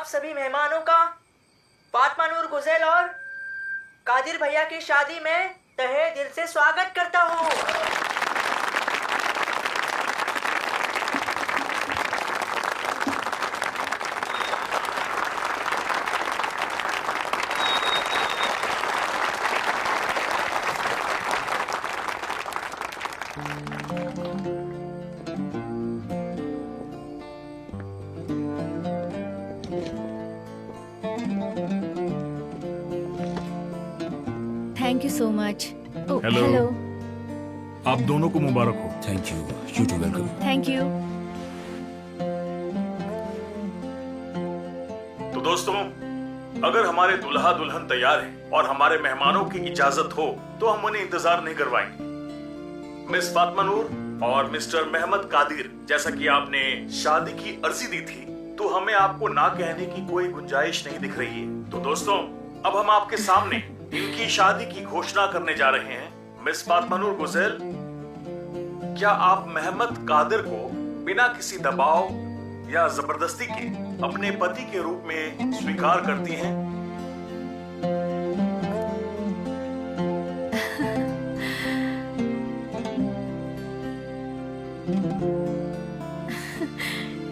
आप सभी मेहमानों का फातिमा नूर गुज़ेल और कादिर भैया की शादी में तहे दिल से स्वागत करता हूँ। Thank you so much. Hello. आप दोनों को मुबारक हो। Thank you. You too welcome. Thank you. तो दोस्तों, अगर हमारे दुल्हा दुल्हन तैयार हैं और हमारे मेहमानों की इजाजत हो तो हम उन्हें इंतजार नहीं करवाएंगे। मिस फातिमा नूर और मिस्टर मेहमद कादिर, जैसा कि आपने शादी की अर्जी दी थी, तो हमें आपको ना कहने की कोई गुंजाइश नहीं दिख रही है। तो दोस्तों, अब हम आपके सामने इनकी शादी की घोषणा करने जा रहे हैं। मिस फातिमा नूर गुज़ेल, क्या आप मेहमद कादिर को बिना किसी दबाव या जबरदस्ती के अपने पति के रूप में स्वीकार करती हैं?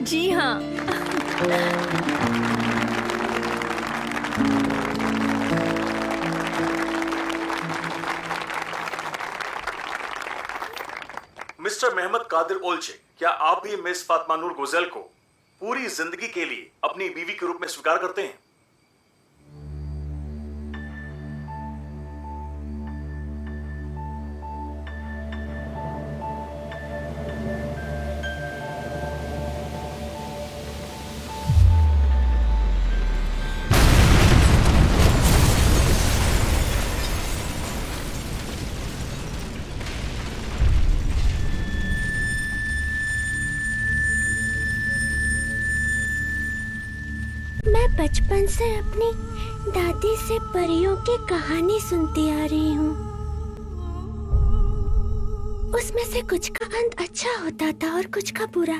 जी हाँ। मिस्टर मेहमद कादिर ओल्चे, क्या आप भी मिस फातिमा नूर गुज़ेल को पूरी जिंदगी के लिए अपनी बीवी के रूप में स्वीकार करते हैं? मैं बचपन से अपनी दादी से परियों की कहानी सुनती आ रही हूँ। उसमें से कुछ का अंत अच्छा होता था और कुछ का बुरा।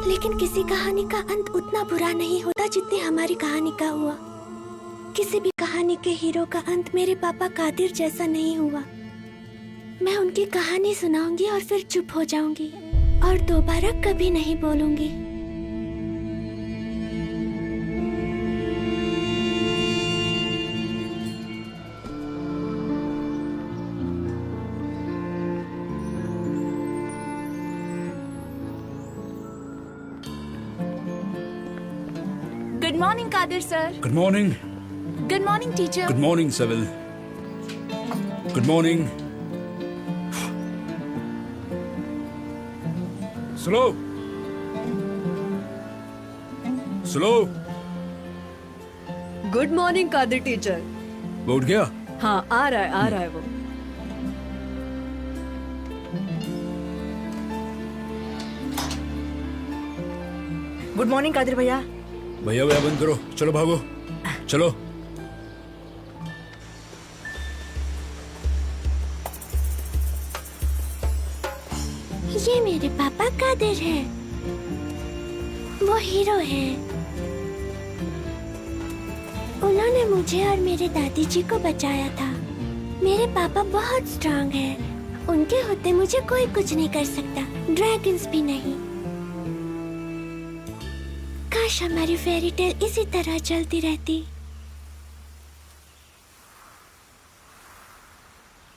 लेकिन किसी कहानी का अंत उतना बुरा नहीं होता जितनी हमारी कहानी का हुआ। किसी भी कहानी के हीरो का अंत मेरे पापा कादिर जैसा नहीं हुआ। मैं उनकी कहानी सुनाऊंगी और फिर चुप हो जाऊंगी और दोबारा कभी नहीं बोलूंगी। Good morning Kadir sir. Good morning. Good morning teacher. Good morning Sevil. Good morning. Slow slow. Good morning Kadir teacher. वो उठ गया? हाँ, आ रहा है वो। गुड मॉर्निंग कादिर भैया। भैया बंद करो, चलो भागो, चलो। ये मेरे पापा कादिर हैं। वो हीरो हैं। उन्होंने मुझे और मेरे दादी जी को बचाया था। मेरे पापा बहुत स्ट्रांग हैं। उनके होते मुझे कोई कुछ नहीं कर सकता, ड्रैगन्स भी नहीं। काश हमारी फेरी टेल इसी तरह चलती रहती।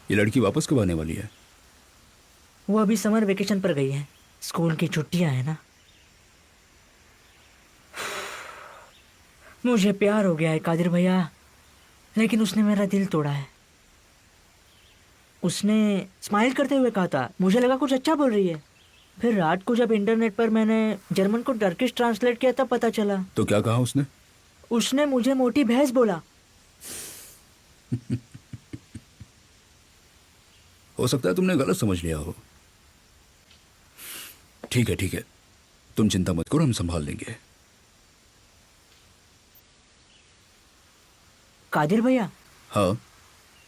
ये लड़की वापस कब आने वाली है? वो अभी समर वेकेशन पर गई है। स्कूल की छुट्टियां हैं ना। मुझे प्यार हो गया है कादिर भैया, लेकिन उसने मेरा दिल तोड़ा है। उसने स्माइल करते हुए कहा था, मुझे लगा कुछ अच्छा बोल रही है। फिर रात को जब इंटरनेट पर मैंने जर्मन को टर्किश ट्रांसलेट किया तब पता चला। तो क्या कहा उसने? उसने मुझे मोटी भैंस बोला। हो सकता है तुमने गलत समझ लिया हो। ठीक है, तुम चिंता मत करो, हम संभाल लेंगे। कादिर भैया। हाँ?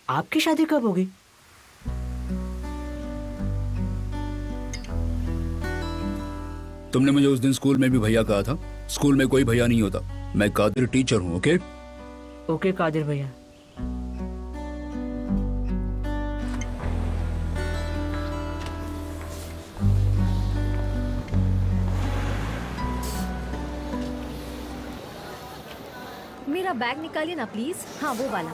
आपकी शादी कब होगी? तुमने मुझे उस दिन स्कूल में भी भैया कहा था. स्कूल में कोई भैया नहीं होता. मैं कादिर टीचर हूँ. ओके? ओके कादिर भैया. मेरा बैग निकालिए ना प्लीज. हाँ वो वाला.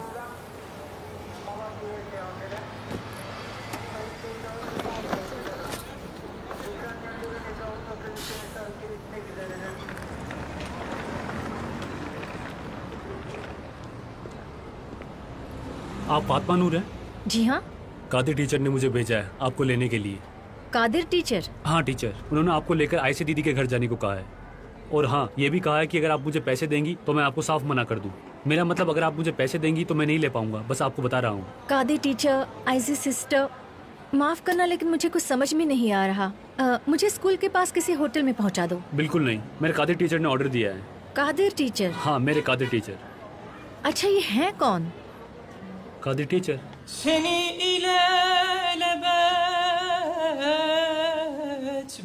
आप फातिमा नूर हैं? जी हाँ. कादिर टीचर ने मुझे भेजा है आपको लेने के लिए. कादिर टीचर. हाँ टीचर, उन्होंने आपको लेकर आयशा दीदी के घर जाने को कहा है. और हाँ, ये भी कहा है कि अगर आप मुझे पैसे देंगी तो मैं आपको साफ मना कर दूं. मेरा मतलब अगर आप मुझे पैसे देंगी तो मैं नहीं ले पाऊंगा. बस आपको बता रहा हूँ. कादिर टीचर, आइजी सिस्टर, माफ करना लेकिन मुझे कुछ समझ में नहीं आ रहा. मुझे स्कूल के पास किसी होटल में पहुंचा दो. बिल्कुल नहीं, मेरे कादिर टीचर ने ऑर्डर दिया है. Kadir teacher. हाँ, मेरे कादिर टीचर. अच्छा ये हैं कौन? Kadir teacher. Seni ilelebet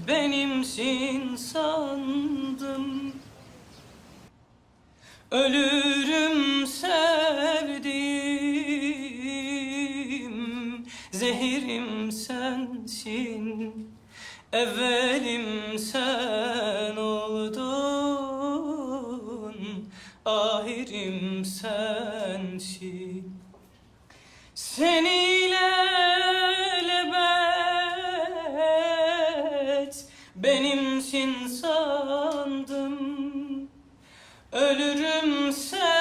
benimsin sandım. Ölürüm sevdiğim, zehirim sensin. Evvelim sen oldun, ahirim sensin. Seni ilelebet benimsin sandım. Ölürüm sevdiğim,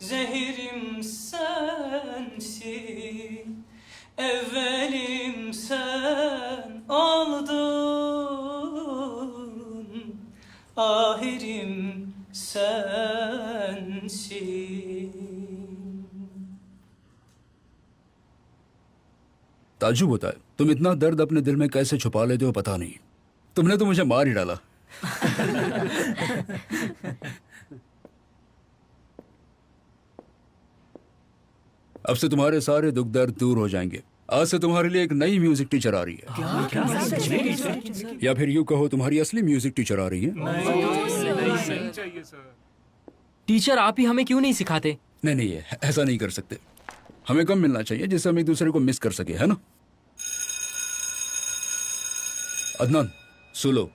zehirim sensin. Evvelim sen oldun, ahirim sensin. ताज्जुब होता है तुम इतना दर्द अपने दिल में कैसे छुपा लेते हो पता नहीं. तुमने तो मुझे मार ही डाला. अब से तुम्हारे सारे दुख दर्द दूर हो जाएंगे. आज से तुम्हारे लिए एक नई म्यूजिक टीचर आ रही है. या फिर यूं कहो तुम्हारी असली म्यूजिक टीचर आ रही है. टीचर आप ही हमें क्यों नहीं सिखाते? नहीं नहीं, ऐसा नहीं कर सकते. हमें कम मिलना चाहिए जिससे हम एक दूसरे को मिस कर सके, है ना? अदनान, सुलो,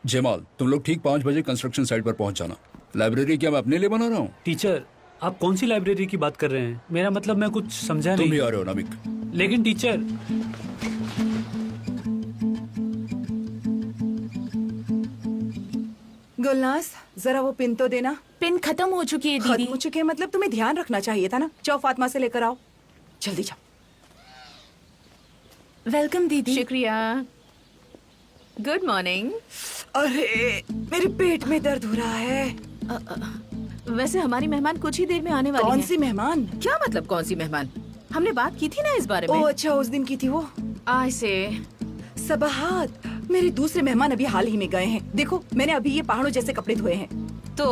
जमाल, तुम लोग ठीक 5 बजे कंस्ट्रक्शन साइट पर पहुंच जाना. लाइब्रेरी क्या मैं अपने लिए बना रहा हूँ? टीचर, आप कौन सी लाइब्रेरी की बात कर रहे हैं? मेरा मतलब मैं कुछ समझा तुम नहीं. भी आ रहे हो नामिक. लेकिन टीचर. गुलनाज जरा वो पिन तो देना. पिन खत्म हो चुकी है खत्म हो चुके हैं मतलब तुम्हें ध्यान रखना चाहिए था ना. जाओ फातिमा से लेकर आओ, जल्दी जाओ. वेलकम दीदी. शुक्रिया. Good morning. अरे मेरे पेट में दर्द हो रहा है. वैसे हमारी मेहमान कुछ ही देर में आने वाली कौन हैं. सी मेहमान? क्या मतलब कौन सी मेहमान? हमने बात की थी ना इस बारे में. ओ अच्छा, उस दिन की थी वो. आज से सबाहात, मेरे दूसरे मेहमान अभी हाल ही में गए हैं. देखो मैंने अभी ये पहाड़ों जैसे कपड़े धोए हैं तो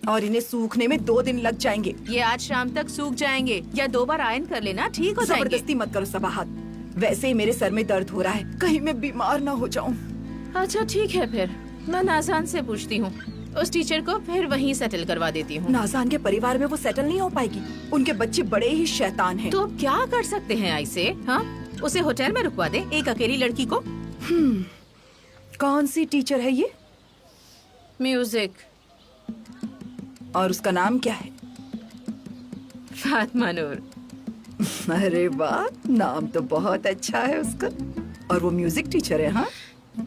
और इन्हें सूखने में 2 दिन लग जाएंगे. ये आज शाम तक सूख जाएंगे या 2 बार आयरन कर लेना, ठीक हो जाएंगे. जबरदस्ती मत करो सबाहात. वैसे ही मेरे सर में दर्द हो रहा है, कहीं मैं बीमार ना हो जाऊं. अच्छा ठीक है, फिर मैं नाज़ान से पूछती हूँ. उस टीचर को फिर वहीं सेटल करवा देती हूँ. नाज़ान के परिवार में वो सेटल नहीं हो पाएगी. उनके बच्चे बड़े ही शैतान हैं. तो अब क्या कर सकते हैं ऐसे? हाँ, उसे होटल में रुकवा दे, एक अकेली लड़की को. कौन सी टीचर है ये? म्यूजिक. और उसका नाम क्या है? फातिमा नूर. अरे वाह, नाम तो बहुत अच्छा है उसका. और वो म्यूजिक टीचर है. हाँ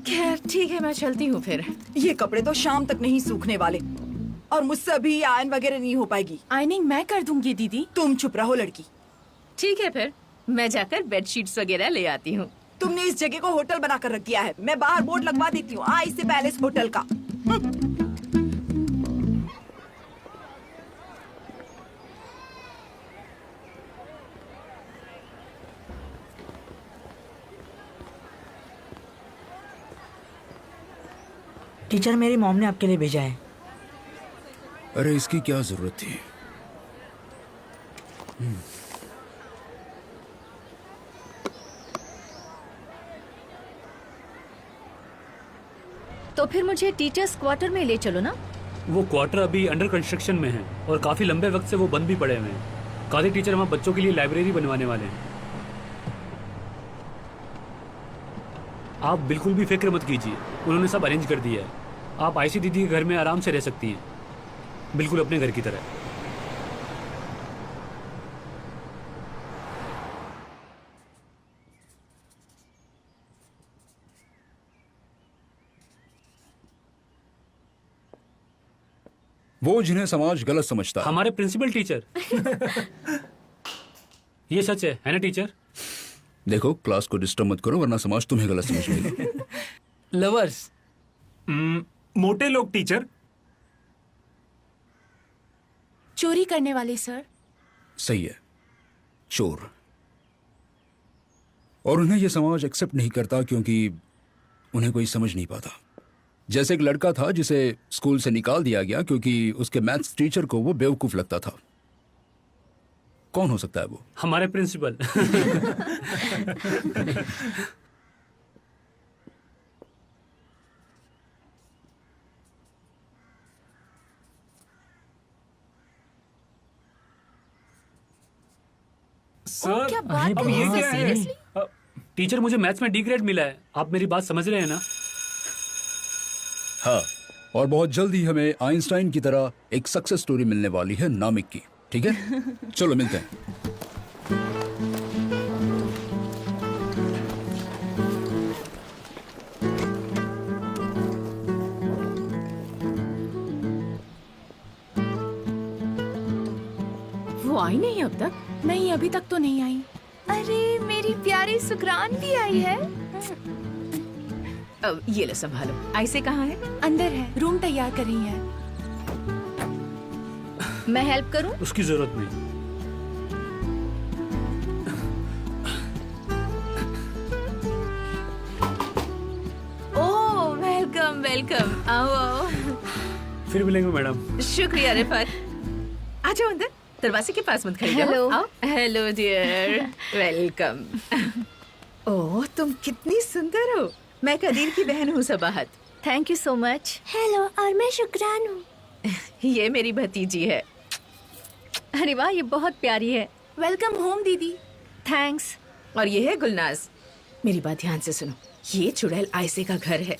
खैर ठीक है, मैं चलती हूँ फिर. ये कपड़े तो शाम तक नहीं सूखने वाले और मुझसे अभी आयरन वगैरह नहीं हो पाएगी. आयरनिंग मैं कर दूंगी दीदी. तुम चुप रहो लड़की. ठीक है, फिर मैं जाकर बेडशीट्स वगैरह ले आती हूँ. तुमने इस जगह को होटल बनाकर रख दिया है. मैं बाहर बोर्ड लगवा देती हूँ, इससे पैलेस होटल का. टीचर मेरी मॉम ने आपके लिए भेजा है. अरे इसकी क्या जरूरत थी? तो फिर मुझे टीचर्स क्वार्टर में ले चलो ना। वो क्वार्टर अभी अंडर कंस्ट्रक्शन में है और काफी लंबे वक्त से वो बंद भी पड़े हुए हैं। कादिर टीचर वहाँ बच्चों के लिए लाइब्रेरी बनवाने वाले हैं। आप बिल्कुल भी फिक्र मत कीजिए, उन्होंने सब अरेंज कर दिया है। आप आयशा दीदी के घर में आराम से रह सकती हैं, बिल्कुल अपने घर की तरह। वो जिन्हें समाज गलत समझता है। हमारे प्रिंसिपल टीचर। ये सच है ना टीचर? देखो, क्लास को डिस्टर्ब मत करो वरना समाज तुम्हें गलत समझ लेगा। लवर्स। मोटे लोग टीचर। चोरी करने वाले सर। सही है, चोर। और उन्हें यह समाज एक्सेप्ट नहीं करता क्योंकि उन्हें कोई समझ नहीं पाता। जैसे एक लड़का था जिसे स्कूल से निकाल दिया गया क्योंकि उसके मैथ्स टीचर को वो बेवकूफ लगता था। कौन हो सकता है वो? हमारे प्रिंसिपल। सर क्या बात अब कर ये रहे क्या हैं? है? Seriously? टीचर, मुझे मैथ्स में डी ग्रेड मिला है। आप मेरी बात समझ रहे हैं ना? हाँ, और बहुत जल्द ही हमें आइंस्टाइन की तरह एक सक्सेस स्टोरी मिलने वाली है नामिक की। ठीक है, चलो मिलते हैं। वो आई नहीं अब तक? नहीं, अभी तक तो नहीं आई। अरे मेरी प्यारी सुकरान भी आई है। अब ये लो संभालो। आयसे कहाँ है? अंदर है, रूम तैयार कर रही है। मैं हेल्प करूं? उसकी जरूरत नहीं। ओह वेलकम वेलकम, आओ आओ। फिर मिलेंगे मैडम। शुक्रिया रिफत। आ जाओ अंदर, दरवाजे के पास मत खड़ी रहो। Hello. आओ। Hello dear, welcome. ओह तुम कितनी सुंदर हो। मैं कदीर की बहन हूँ Sabahat. Thank you so much. Hello, और मैं शुक्रान हूँ। ये मेरी भतीजी है। अरे वाह, ये बहुत प्यारी है। वेलकम होम दीदी। थैंक्स। और ये है गुलनाज। मेरी बात ध्यान से सुनो, ये चुड़ैल आयसे का घर है।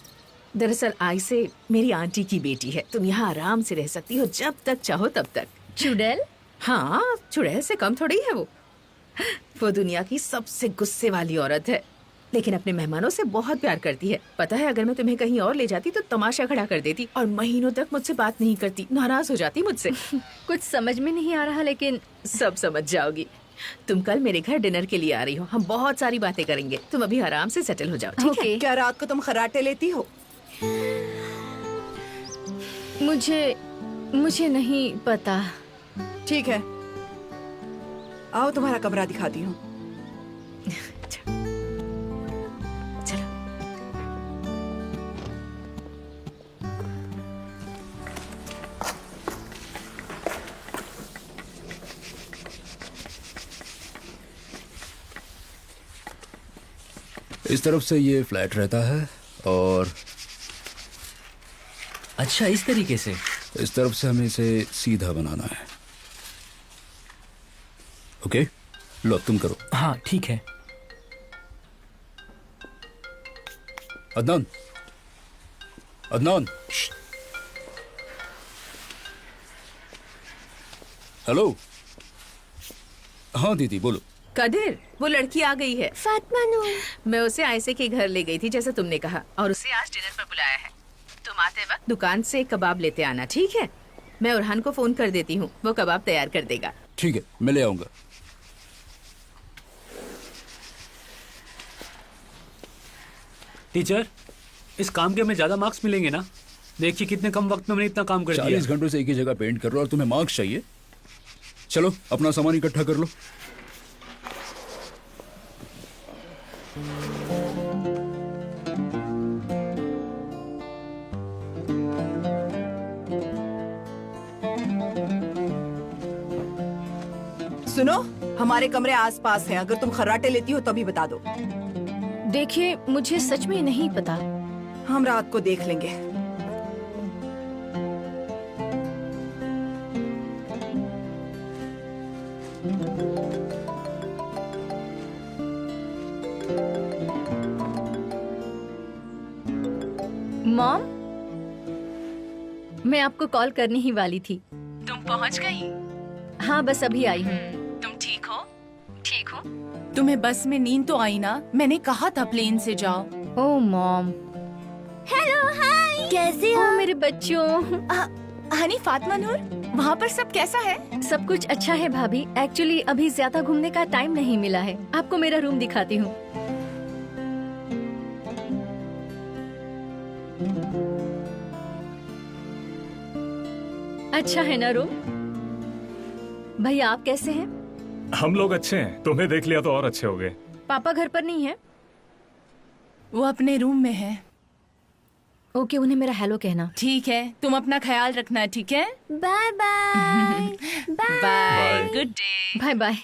दरअसल आयसे मेरी आंटी की बेटी है। तुम यहाँ आराम से रह सकती हो जब तक चाहो तब तक। चुड़ैल? हाँ, चुड़ैल से कम थोड़ी है वो दुनिया की सबसे गुस्से वाली औरत है, लेकिन अपने मेहमानों से बहुत प्यार करती है। पता है, अगर मैं तुम्हें कहीं और ले जाती तो तमाशा खड़ा कर देती और महीनों तक मुझसे बात नहीं करती, नाराज हो जाती मुझसे। कुछ समझ में नहीं आ रहा, लेकिन सब समझ जाओगी। तुम कल मेरे घर डिनर के लिए आ रही हो, हम बहुत सारी बातें करेंगे। तुम अभी आराम से सेटल हो जाओ, ठीक है? ओके। क्या रात को तुम खर्राटे लेती हो? मुझे नहीं पता। ठीक है, आओ तुम्हारा कमरा दिखाती हूँ। चलो। इस तरफ से ये फ्लैट रहता है और अच्छा, इस तरीके से। इस तरफ से हमें इसे सीधा बनाना है। ओके, लो तुम करो। हाँ ठीक है। अदनान, अदनान। हेलो। हाँ दीदी बोलो। कदीर, वो लड़की आ गई है। फातिमा नूर। मैं उसे आयसे के घर ले गई थी जैसे तुमने कहा, और उसे आज डिनर पर बुलाया है। तुम आते वक्त दुकान से कबाब लेते आना, ठीक है? मैं उरहान को फोन कर देती हूँ, वो कबाब तैयार कर देगा। ठीक है, मैं ले आऊंगा। टीचर, इस काम के हमें ज्यादा मार्क्स मिलेंगे ना? देखिए कितने कम वक्त में हमने इतना काम कर दिया। 40 घंटों से एक ही जगह पेंट कर रहे हो और तुम्हें मार्क्स चाहिए? चलो अपना सामान इकट्ठा कर लो। सुनो, हमारे कमरे आसपास हैं। अगर तुम खर्राटे लेती हो तो भी बता दो। देखिए, मुझे सच में नहीं पता। हम रात को देख लेंगे. मॉम, मैं आपको कॉल करने ही वाली थी. तुम पहुंच गई? हाँ, बस अभी आई हूँ. तुम ठीक हो? ठीक हो? तुम्हें बस में नींद तो आई ना? मैंने कहा था प्लेन से जाओ. ओह मॉम. हेलो, हाय, कैसे हो? मेरे बच्चों. हनी, फातिमा नूर, वहाँ पर सब कैसा है? सब कुछ अच्छा है भाभी. एक्चुअली अभी ज्यादा घूमने का टाइम नहीं मिला है. आपको मेरा रूम दिखाती हूँ. अच्छा है ना रूम? भैया आप कैसे हैं? हम लोग अच्छे हैं, तुम्हें देख लिया तो और अच्छे हो गए. पापा घर पर नहीं है? वो अपने रूम में है. ओके, उन्हें मेरा हेलो कहना. ठीक है, तुम अपना ख्याल रखना, ठीक है? Bye bye. Bye. Good day. Bye bye.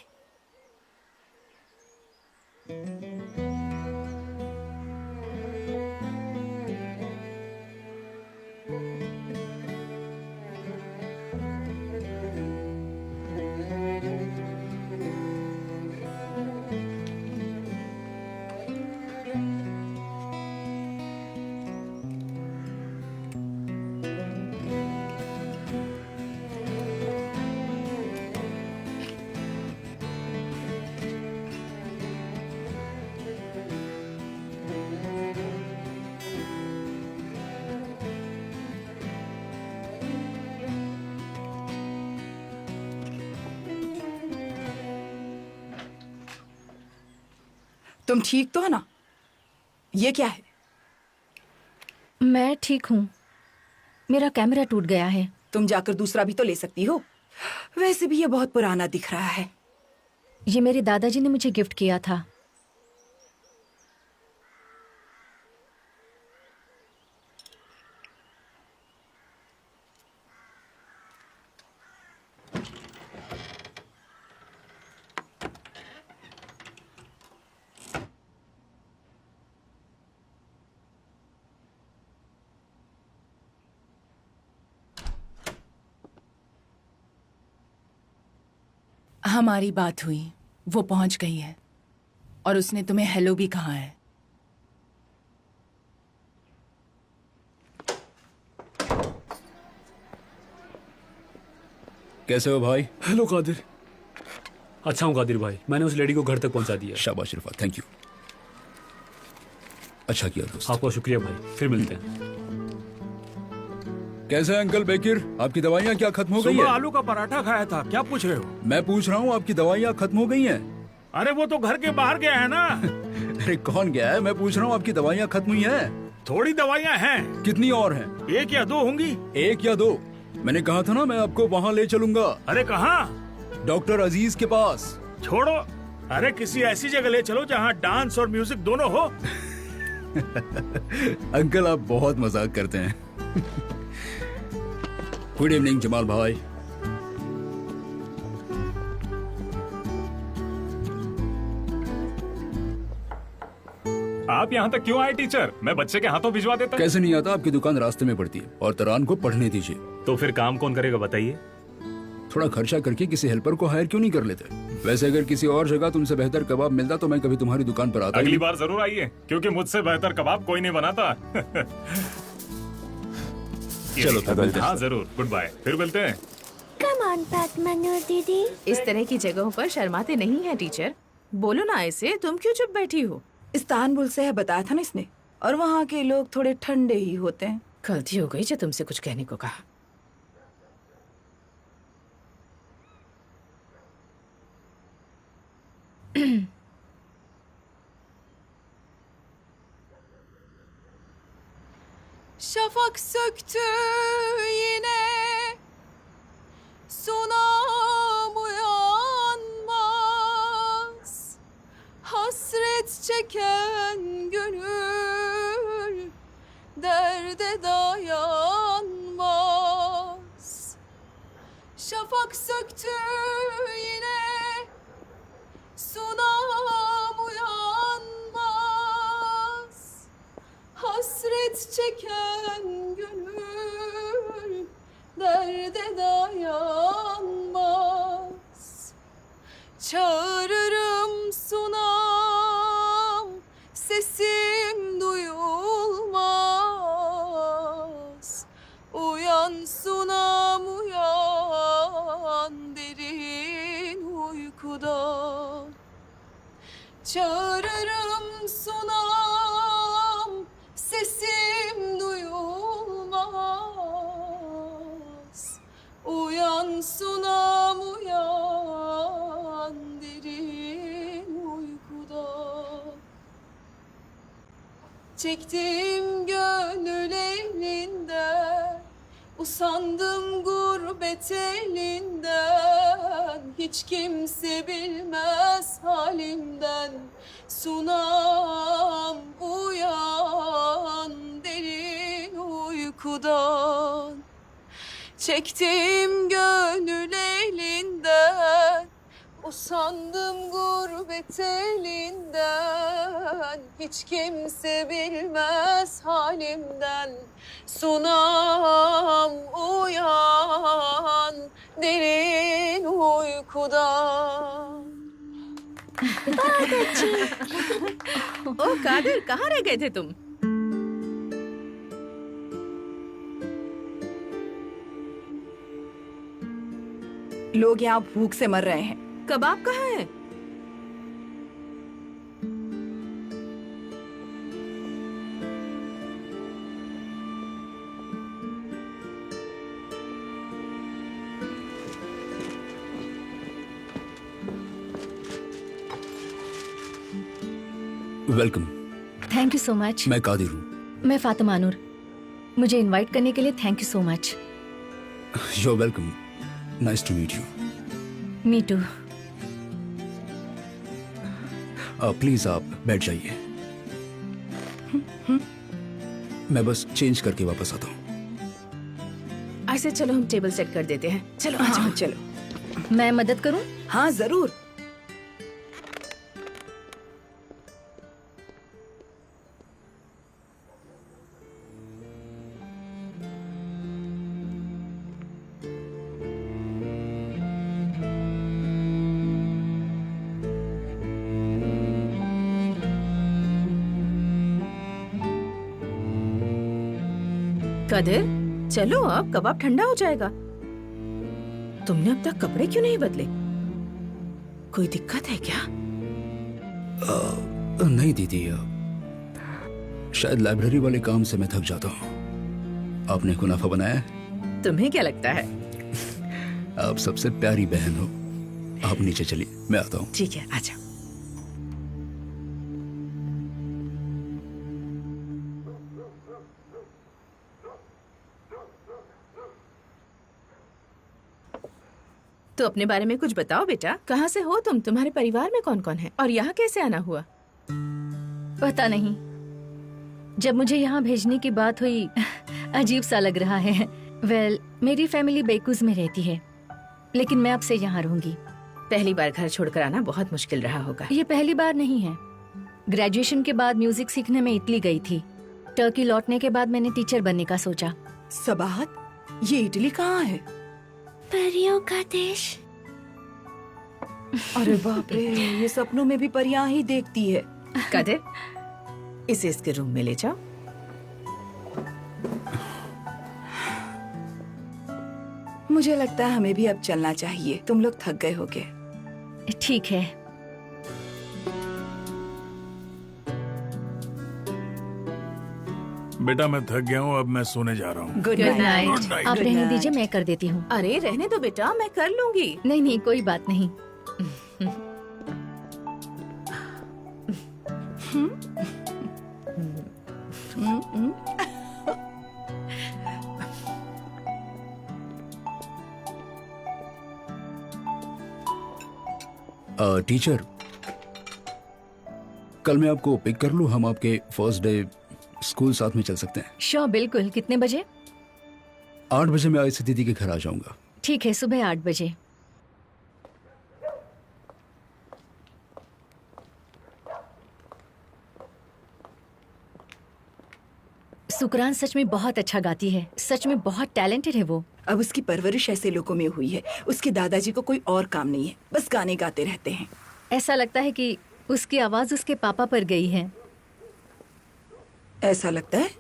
तुम ठीक तो हो ना? ये क्या है? मैं ठीक हूँ. मेरा कैमरा टूट गया है. तुम जाकर दूसरा भी तो ले सकती हो. वैसे भी ये बहुत पुराना दिख रहा है. ये मेरे दादाजी ने मुझे गिफ्ट किया था. हमारी बात हुई, वो पहुंच गई है और उसने तुम्हें हेलो भी कहा है. कैसे हो भाई? हेलो कादिर. अच्छा हूँ कादिर भाई. मैंने उस लेडी को घर तक पहुंचा दिया. शाबाश इरफान, थैंक यू. अच्छा किया दोस्त. आपका शुक्रिया भाई. फिर मिलते हैं. कैसे हैं अंकल बेकिर? आपकी दवाइयाँ क्या खत्म हो गई सुबह है? आलू का पराठा खाया था, क्या पूछ रहे हो? मैं पूछ रहा हूँ आपकी दवाइयाँ खत्म हो गई हैं? अरे वो तो घर के बाहर गया है ना. अरे कौन गया है? मैं पूछ रहा हूँ आपकी दवाइयाँ खत्म हुई हैं? थोड़ी दवाइयाँ हैं. कितनी और हैं? 1 या 2 होंगी. 1 या 2? मैंने कहा था ना मैं आपको वहाँ ले चलूंगा. अरे कहाँ? डॉक्टर अजीज के पास. छोड़ो, अरे किसी ऐसी जगह ले चलो जहाँ डांस और म्यूजिक दोनों हो. अंकल आप बहुत मजाक करते हैं. गुड इवनिंग जमाल भाई. आप यहाँ तक क्यों आए टीचर? मैं बच्चे के हाथों भिजवा देता. कैसे नहीं आता? आपकी दुकान रास्ते में पड़ती है और तरान को पढ़ने दीजिए. तो फिर काम कौन करेगा बताइए? थोड़ा खर्चा करके किसी हेल्पर को हायर क्यों नहीं कर लेते? वैसे अगर किसी और जगह तुमसे बेहतर कबाब मिलता तो मैं कभी तुम्हारी दुकान पर आता. अगली बार जरूर आइए, क्योंकि मुझसे बेहतर कबाब कोई नहीं बनाता. चलो फिर मिलते हैं. हाँ जरूर. Goodbye. फिर मिलते हैं. कम ऑन फातिमा नूर दीदी. इस तरह की जगहों पर शर्माते नहीं है टीचर. बोलो ना ऐसे, तुम क्यों चुप बैठी हो? इस्तानबुल से है, बताया था ना इसने. और वहाँ के लोग थोड़े ठंडे ही होते हैं. गलती हो गई जो तुमसे कुछ कहने को कहा. Şafak söktü yine, sunam uyanmaz. Hasret çeken gönül derde dayanmaz. Şafak söktü yine, sunam uyanmaz. Hasret Hasret çeken gönül derde dayanmaz. Çağırırım sunam, sesim duyulmaz. Uyan sunam uyan derin uykudan. Çağırırım sunam, sesim duyulmaz. Uyan sunam uyan derin uykudan. Çektim gönül elinden, usandım gurbet elinden. Hiç kimse bilmez halimden. Sunam uyan derin uykudan. Çektim gönül elinden, usandım gurbet elinden. Hiç kimse bilmez halimden. Sunam uyan derin uykudan. ओ कादिर, कहाँ रह गए थे तुम? लोग यहाँ भूख से मर रहे हैं। कबाब कहाँ है? Welcome. Thank you so much. मैं कादिर हूँ। मैं फातिमा नूर। मुझे इनवाइट करने के लिए thank you so much. You're welcome. Nice to meet you. Me too. Please आप बैठ जाइए। मैं बस चेंज करके वापस आता हूँ। ऐसे चलो हम टेबल सेट कर देते हैं। चलो आ जाओ। चलो। मैं मदद करूं? हाँ जरूर। कादिर, चलो अब कबाब ठंडा हो जाएगा। तुमने अब तक कपड़े क्यों नहीं बदले? कोई दिक्कत है क्या? नहीं दीदी, शायद लाइब्रेरी वाले काम से मैं थक जाता हूँ। आपने कुनाफा बनाया है? तुम्हें क्या लगता है? आप सबसे प्यारी बहन हो। आप नीचे चलिए, मैं आता हूँ। ठीक है, आजा। तो अपने बारे में कुछ बताओ बेटा। कहाँ से हो तुम? तुम्हारे परिवार में कौन कौन है? और यहाँ कैसे आना हुआ? पता नहीं, जब मुझे यहाँ भेजने की बात हुई अजीब सा लग रहा है। वेल, मेरी फैमिली बेकूज में रहती है, लेकिन मैं अब से यहाँ रहूंगी। पहली बार घर छोड़कर आना बहुत मुश्किल रहा होगा। ये पहली बार नहीं है। ग्रेजुएशन के बाद म्यूजिक सीखने में इटली गई थी। टर्की लौटने के बाद मैंने टीचर बनने का सोचा। सबाहत, ये इटली कहाँ है? परियों का देश। अरे बाप रे, ये सपनों में भी परियां ही देखती है। कादिर, इसे इसके रूम में ले जाओ। मुझे लगता है हमें भी अब चलना चाहिए। तुम लोग थक गए होगे। ठीक है। बेटा मैं थक गया हूँ, अब मैं सोने जा रहा हूँ। Good night. आप रहने दीजिए, मैं कर देती हूँ। अरे रहने दो बेटा, मैं कर लूंगी। नहीं नहीं, कोई बात नहीं। टीचर, कल मैं आपको पिक कर लूं? हम आपके फर्स्ट डे स्कूल साथ में चल सकते हैं? श्योर, बिल्कुल। कितने बजे? 8 बजे मैं आयशा दीदी के घर आ जाऊंगा। ठीक है, सुबह 8 बजे। सुकरान सच में बहुत अच्छा गाती है, सच में बहुत टैलेंटेड है वो। अब उसकी परवरिश ऐसे लोगों में हुई है, उसके दादाजी को कोई और काम नहीं है, बस गाने गाते रहते हैं। ऐसा लगता है कि उसकी आवाज उसके पापा पर गई है। ऐसा लगता है?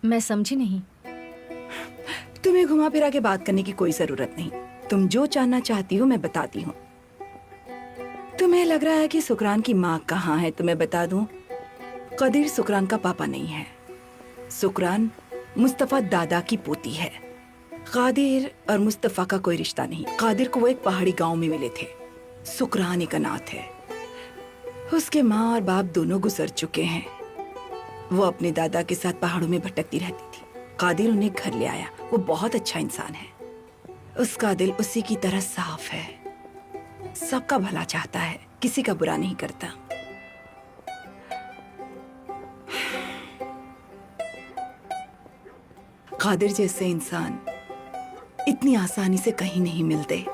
मैं समझी नहीं। तुम्हें घुमा फिरा के बात करने की कोई जरूरत नहीं। तुम जो जानना चाहती हो मैं बताती हूँ। तुम्हें लग रहा है कि सुकरान की माँ कहाँ है, तो मैं बता दूं, कदीर सुकरान का पापा नहीं है। सुकरान मुस्तफा दादा की पोती है। कादिर और मुस्तफा का कोई रिश्ता नहीं। कादिर को वो एक पहाड़ी गांव में मिले थे। सुकरान एक अनाथ है। उसके माँ और बाप दोनों गुजर चुके हैं। वो अपने दादा के साथ पहाड़ों में भटकती रहती थी। कादिर उन्हें घर ले आया। वो बहुत अच्छा इंसान है। उसका दिल उसी की तरह साफ है। सबका भला चाहता है, किसी का बुरा नहीं करता। कादिर जैसे इंसान इतनी आसानी से कहीं नहीं मिलते।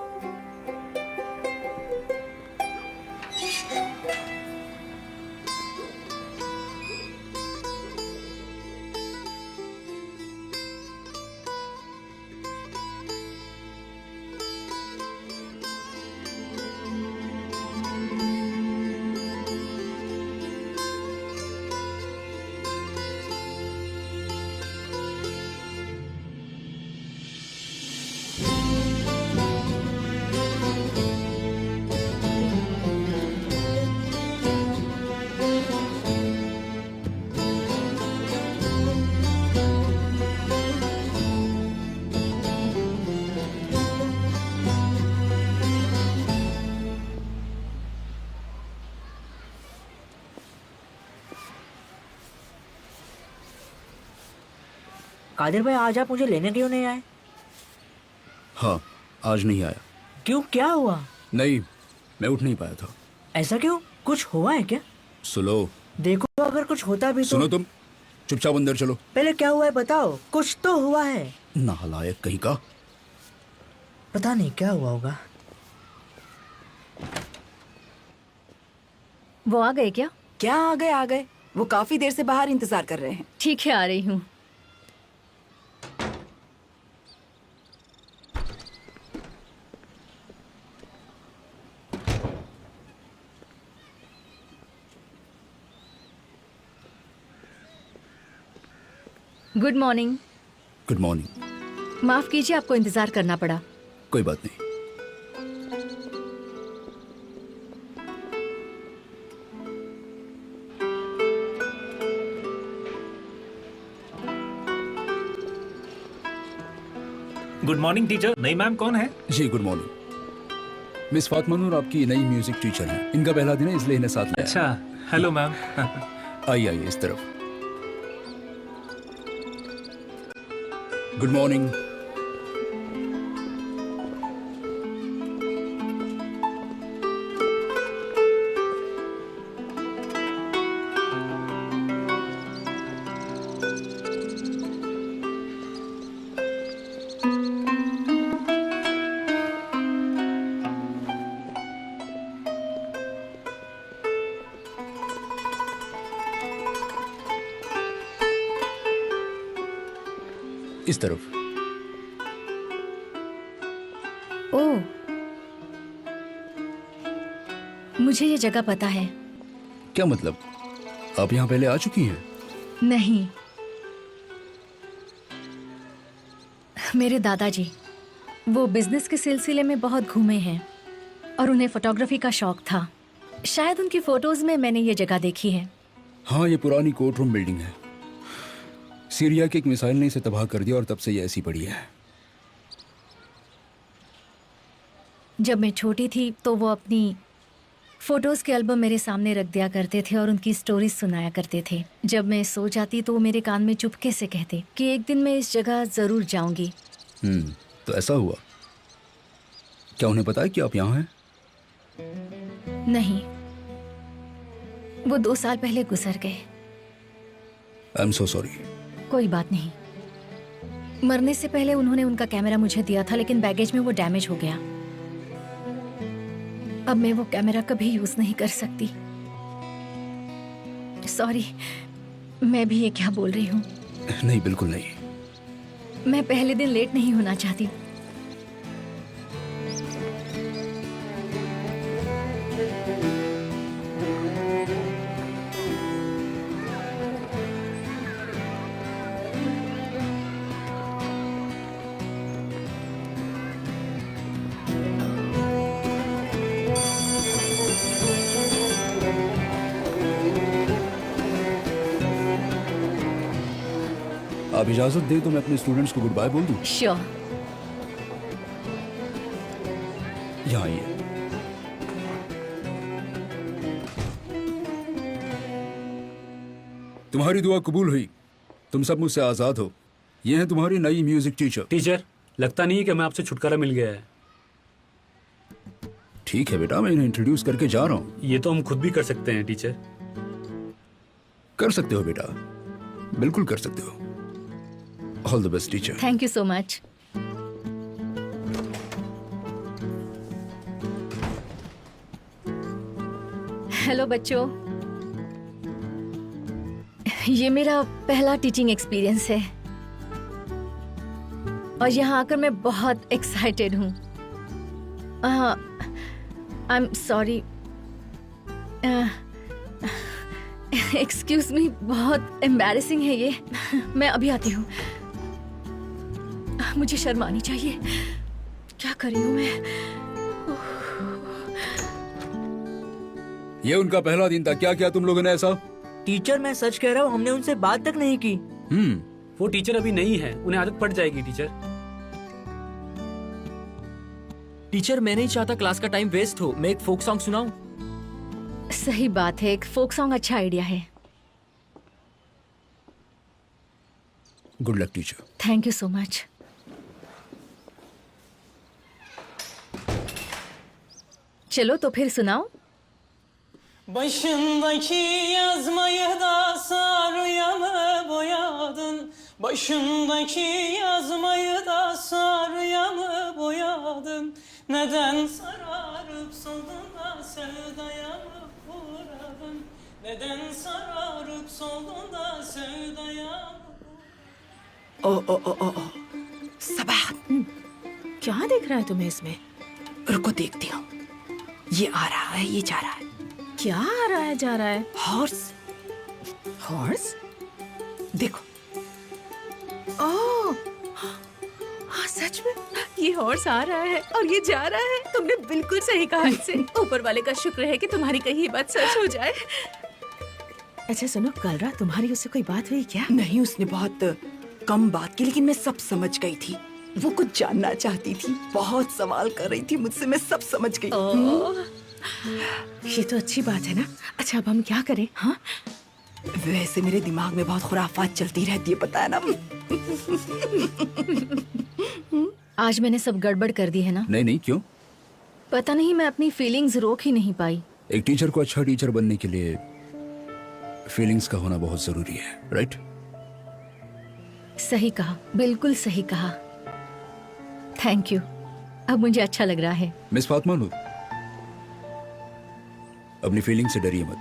कादिर भाई, आज आप मुझे लेने क्यों नहीं आए? हाँ, आज नहीं आया। क्यों, क्या हुआ? नहीं, मैं उठ नहीं पाया था। ऐसा क्यों? कुछ हुआ है क्या? सुनो। देखो, अगर कुछ होता भी तो। सुनो, तुम चुपचाप अंदर चलो। पहले क्या हुआ है बताओ, कुछ तो हुआ है। नालायक कहीं का। पता नहीं क्या हुआ होगा। वो आ गए क्या? क्या आ गए? आ गए। वो काफी देर से बाहर इंतजार कर रहे हैं। ठीक है, आ रही हूँ। Good morning. Good morning. माफ कीजिए, आपको इंतजार करना पड़ा। कोई बात नहीं। Good morning teacher. नई मैम कौन है? जी गुड मॉर्निंग। मिस फातिमा नूर आपकी नई म्यूजिक टीचर हैं। इनका पहला दिन है, इसलिए इन्हें साथ लाया। अच्छा, हेलो मैम। आइए आइए इस तरफ। Good morning. इस तरफ। ओह, मुझे ये जगह पता है। क्या मतलब? आप यहाँ पहले आ चुकी हैं? नहीं, मेरे दादाजी वो बिजनेस के सिलसिले में बहुत घूमे हैं और उन्हें फोटोग्राफी का शौक था। शायद उनकी फोटोज में मैंने ये जगह देखी है। हाँ, ये पुरानी कोर्ट रूम बिल्डिंग है। सीरिया की एक मिसाइल ने इसे तबाह कर दिया और तब से ये ऐसी पड़ी है। जब मैं छोटी थी तो वो अपनी फोटोज के एल्बम मेरे सामने रख दिया करते थे और उनकी स्टोरीज सुनाया करते थे। जब मैं सो जाती तो वो मेरे कान में चुपके से कहते कि एक दिन मैं इस जगह जरूर जाऊंगी। तो ऐसा हुआ? क्या उन्हें पता है कि आप यहाँ हैं? नहीं, वो 2 साल पहले गुजर गए। I am so sorry. कोई बात नहीं। मरने से पहले उन्होंने उनका कैमरा मुझे दिया था, लेकिन बैगेज में वो डैमेज हो गया। अब मैं वो कैमरा कभी यूज नहीं कर सकती। सॉरी, मैं भी ये क्या बोल रही हूँ। नहीं, बिल्कुल नहीं। मैं पहले दिन लेट नहीं होना चाहती। आप इजाजत दे तो मैं अपने स्टूडेंट्स को गुड बाय बोल दूं? श्योर। यहाँ आइए। तुम्हारी दुआ कबूल हुई, तुम सब मुझसे आजाद हो। ये है तुम्हारी नई म्यूजिक टीचर। टीचर, लगता नहीं है कि मैं आपसे छुटकारा मिल गया है। ठीक है बेटा, मैं इन्हें इंट्रोड्यूस करके जा रहा हूँ। ये तो हम खुद भी कर सकते हैं टीचर। कर सकते हो बेटा, बिल्कुल कर सकते हो। All the best teacher. Thank you so much. Hello बच्चों, ये मेरा पहला टीचिंग एक्सपीरियंस है और यहाँ आकर मैं बहुत एक्साइटेड हूँ। I am sorry, excuse me, बहुत एम्बैरेसिंग है ये। मैं अभी आती हूँ। मुझे शर्म आनी चाहिए। क्या कर रही हूँ मैं? ये उनका पहला दिन था। क्या किया तुम लोगों ने ऐसा? टीचर, मैं सच कह रहा हूँ, हमने उनसे बात तक नहीं की। वो टीचर अभी नहीं है, उन्हें आदत पड़ जाएगी टीचर। टीचर, मैं नहीं चाहता क्लास का टाइम वेस्ट हो। मैं एक फोक सॉन्ग सुनाऊं? सही बात है, एक फोक सॉन्ग अच्छा आइडिया है। Good luck teacher. Thank you so much. चलो तो फिर सुनाओ। Başındaki yazmayı da sarıya mı boyadın? Başındaki yazmayı da sarıya mı boyadın? Neden sararıp soldun da sevdaya mı uğradın? Neden sararıp soldun da sevdaya mı? ओ सबा, क्या देख रहा है तुम्हें इसमें? रुको देखती हूँ। ये आ रहा है, ये जा रहा है। क्या आ रहा है जा रहा है? हॉर्स। हॉर्स? देखो। ओह, हाँ सच में ये हॉर्स आ रहा है और ये जा रहा है। तुमने बिल्कुल सही कहा इसे। ऊपर वाले का शुक्र है कि तुम्हारी कही बात सच हो जाए। अच्छा सुनो, कल रात तुम्हारी उससे कोई बात हुई क्या? नहीं, उसने बहुत कम बात की, लेकिन मैं सब समझ गई थी। वो कुछ जानना चाहती थी, बहुत सवाल कर रही थी मुझसे, मैं सब समझ गई। ये तो अच्छी बात है ना। अच्छा अब हम क्या करें? हाँ, वैसे मेरे दिमाग में बहुत खुराफात चलती रहती है, पता है ना। आज मैंने सब गड़बड़ कर दी है ना? नहीं नहीं, क्यों? पता नहीं, मैं अपनी फीलिंग्स रोक ही नहीं पाई। एक टीचर को अच्छा टीचर बनने के लिए फीलिंग्स का होना बहुत जरूरी है, राइट? सही कहा, बिल्कुल सही कहा। Thank you. अब मुझे अच्छा लग रहा है। मिस फातिमा नूर, अपनी फीलिंग से डरिए मत।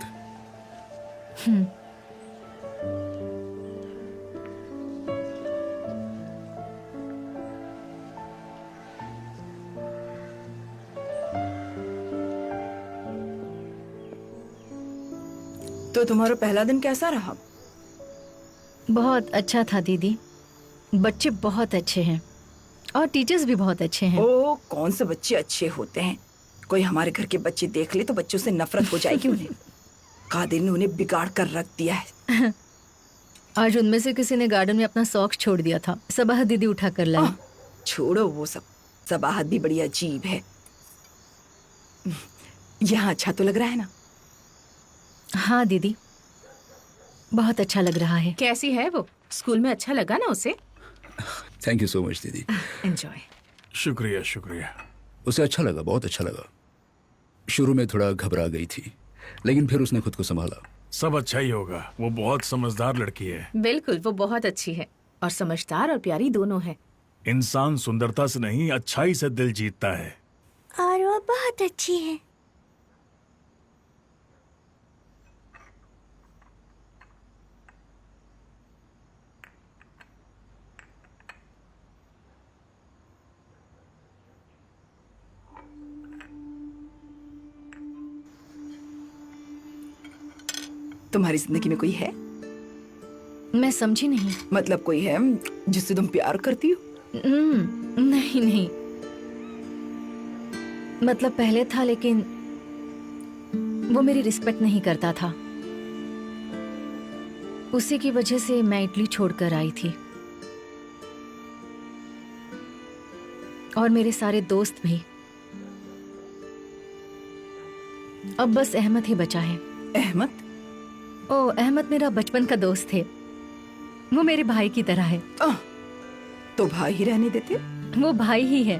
तो तुम्हारा पहला दिन कैसा रहा? बहुत अच्छा था दीदी। बच्चे बहुत अच्छे हैं और टीचर्स भी बहुत अच्छे हैं। ओ, कौन से बच्चे अच्छे होते हैं? कोई हमारे घर के बच्चे देख ले तो बच्चों से नफरत हो जाएगी उन्हें। कादिर ने उन्हें बिगाड़ कर रख दिया है। आज उनमें से किसी ने गार्डन में अपना सॉक्स छोड़ दिया था। सबाह दीदी उठा कर लाई। छोड़ो वो सब, सबाहत भी बड़ी अजीब है। यहाँ अच्छा तो लग रहा है ना? हाँ दीदी, बहुत अच्छा लग रहा है। कैसी है वो? स्कूल में अच्छा लगा ना उसे? थैंक यू सो मच दीदी। एंजॉय। शुक्रिया शुक्रिया। उसे अच्छा लगा, बहुत अच्छा लगा। शुरू में थोड़ा घबरा गई थी, लेकिन फिर उसने खुद को संभाला। सब अच्छा ही होगा, वो बहुत समझदार लड़की है। बिल्कुल, वो बहुत अच्छी है और समझदार और प्यारी दोनों है। इंसान सुंदरता से नहीं, अच्छाई से दिल जीतता है। और वो बहुत अच्छी है। तुम्हारी जिंदगी में कोई है? मैं समझी नहीं। मतलब कोई है जिससे तुम प्यार करती हो? नहीं नहीं, मतलब पहले था लेकिन वो मेरी रिस्पेक्ट नहीं करता था। उसी की वजह से मैं इटली छोड़कर आई थी, और मेरे सारे दोस्त भी। अब बस अहमद ही बचा है। अहमद? ओ, अहमद मेरा बचपन का दोस्त है। वो मेरे भाई की तरह है। तो भाई ही रहने देते? वो भाई ही है।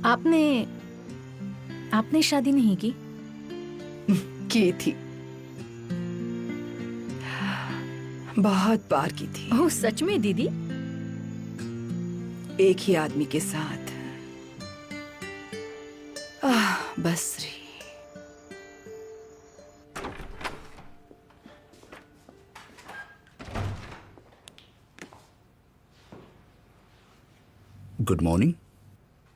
आपने शादी नहीं की? की थी, बहुत बार की थी। ओह सच में दीदी? एक ही आदमी के साथ। बसरी। Good morning.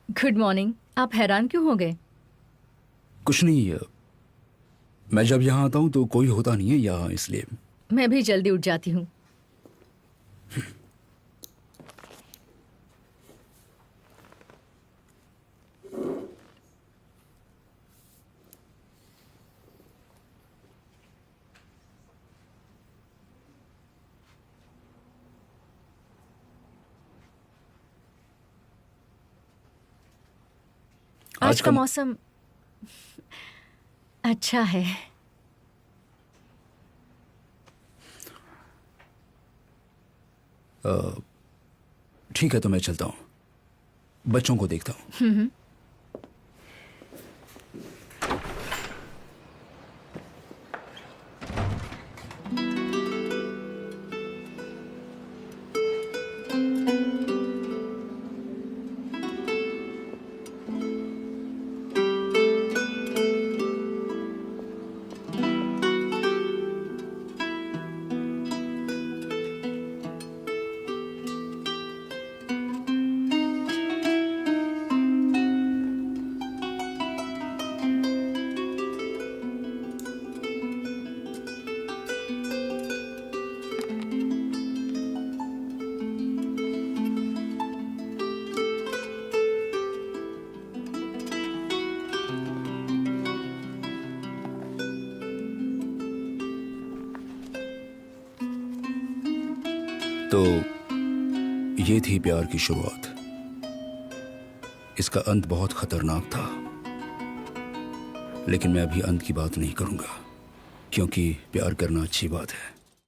Good morning. आप हैरान क्यों हो गए? कुछ नहीं, मैं जब यहाँ आता हूँ तो कोई होता नहीं है यहाँ, इसलिए। मैं भी जल्दी उठ जाती हूँ। आज का मौसम अच्छा है। ठीक है, तो मैं चलता हूँ, बच्चों को देखता हूँ। तो ये थी प्यार की शुरुआत। इसका अंत बहुत खतरनाक था, लेकिन मैं अभी अंत की बात नहीं करूंगा, क्योंकि प्यार करना अच्छी बात है।